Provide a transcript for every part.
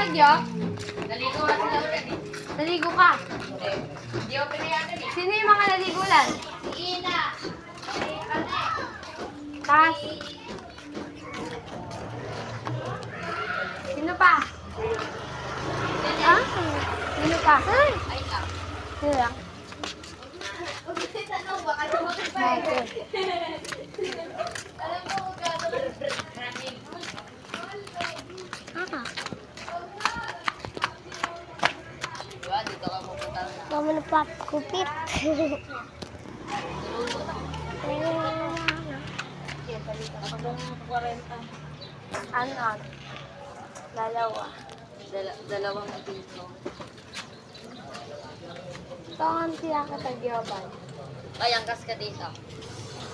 Gyo? Naligo na sila ulit eh. Naligo ka? Hindi ako pinayagan eh. Sino yung mga naligo lang? Si Ina. Tas? Sino pa? Ah? Sino pa? Ay lang. Sino lang? Tanong ba? Ano ba kayo? Okay. Alam mo kung gano'n. Ah. Diba? Dito ka pupunta. Mama na pa kupit. Hanggang 40. Ano? Dalawa. Dalawang piso. Ito ang tinakatagyoban. Ay, angkas ka dito.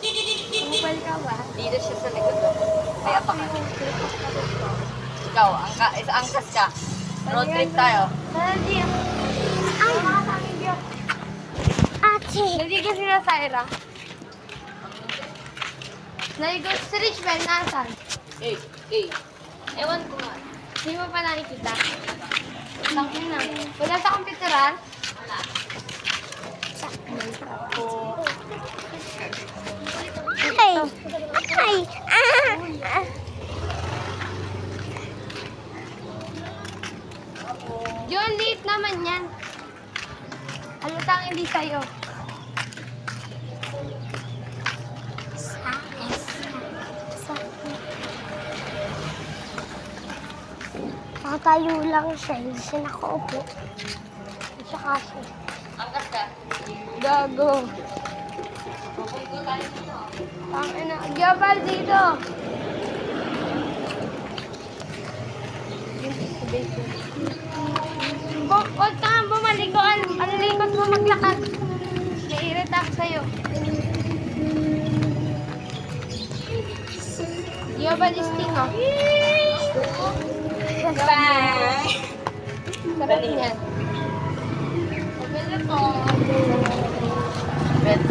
Umupal ka ba? Dito siya sa likod ko. Kaya pa ka. Ikaw, angkas ka. Road trip tayo. Ay! Ate! Naligo sila sa Ira. Naligo si Richmond, nasan? Ewan ko nga. Hindi mo pa nakikita. Tangin na. Wala sa computeran? Wala. Ay! Ay! John, late naman yan. Halutang hindi sa'yo. Nakatayo lang siya, hindi siya nakaupo. Hindi siya kasi. Angkas ka. Gago. Pupunta tayo dito. Tangina. Gyabal dito. Huwag ka nga bumalik ko. Ang likod mo maglakad. Naiirita ako sa'yo. Gyabal is tingo. Bye! Sarap niyan. Pabili ko. Bet.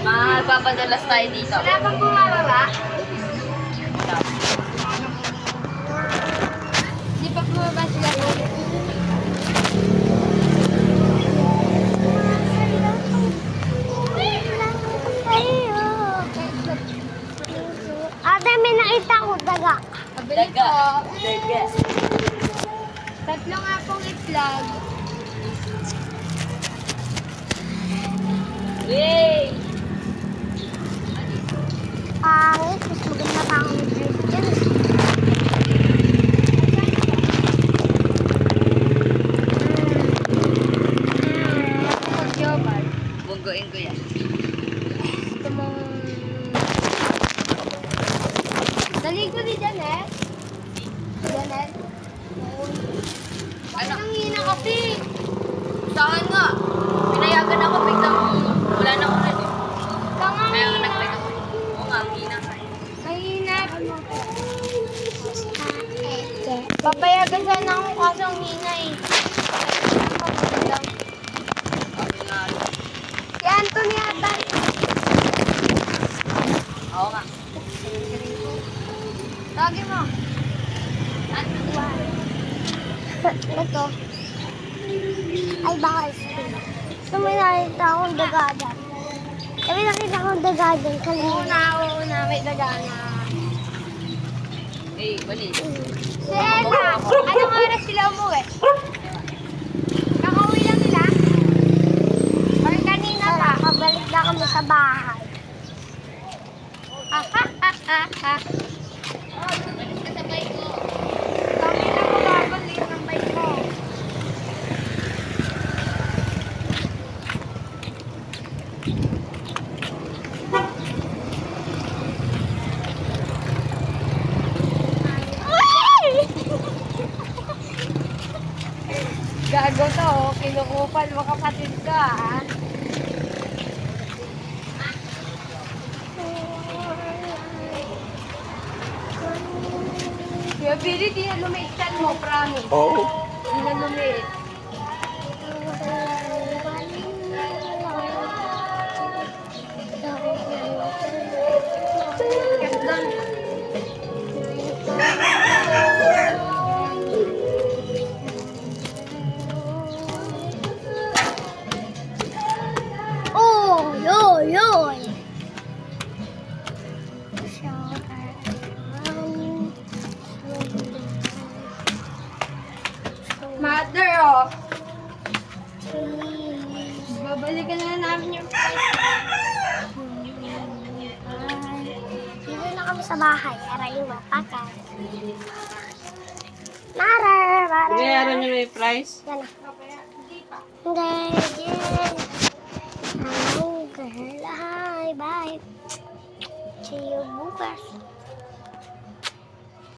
Magpapadalas tayo dito. Wala kang bumababa? Di pa bumaba sila. Ate, may nakita ko daga. Pabili ko. Daga. Tatlo nga pong itlog. Yay! Pangit, mas maganda pa akong drink dyan. Pag-yobal. Bunggoin ko yan. Gusto mong... Naligo ni Janet? Janet? Bakit Ano? ang hina kasi? Saan nga? Pinayagan ako, biglang wala na ulit eh. Kang Kaya nga hina. nag-break ako. Oo nga, hina. Mahina. Papayagan sana ako kaso ang hina eh. Sabi nga. Si Anthony ata. Oo nga. Tawagin mo. Ito. Ay, baka spin. Gusto mo nakita akong dagadan. Sabi nakita akong dagadan kanina. Oo na, may dagana. Eh, bali. Si Ella, anong oras sila umuwi? Kakauwi lang nila? Or kanina pa? Kabalik na kami sa bahay. Malis ka sa bike ko. Kami na ko babalik ng bike ko. Gago to, kinukupal mo kapatid ka, ha? Kuya Billy, di na lumiit yan mo, promise. Oo. Di na lumiit. oh. Babalikan na namin yung price. Dito na kami sa bahay. Aray yung mapakan. Nara! Bayaran nyo na yung price? Yan na. Hindi. Yan. Hello, girl. Hi. Bye. See you bukas.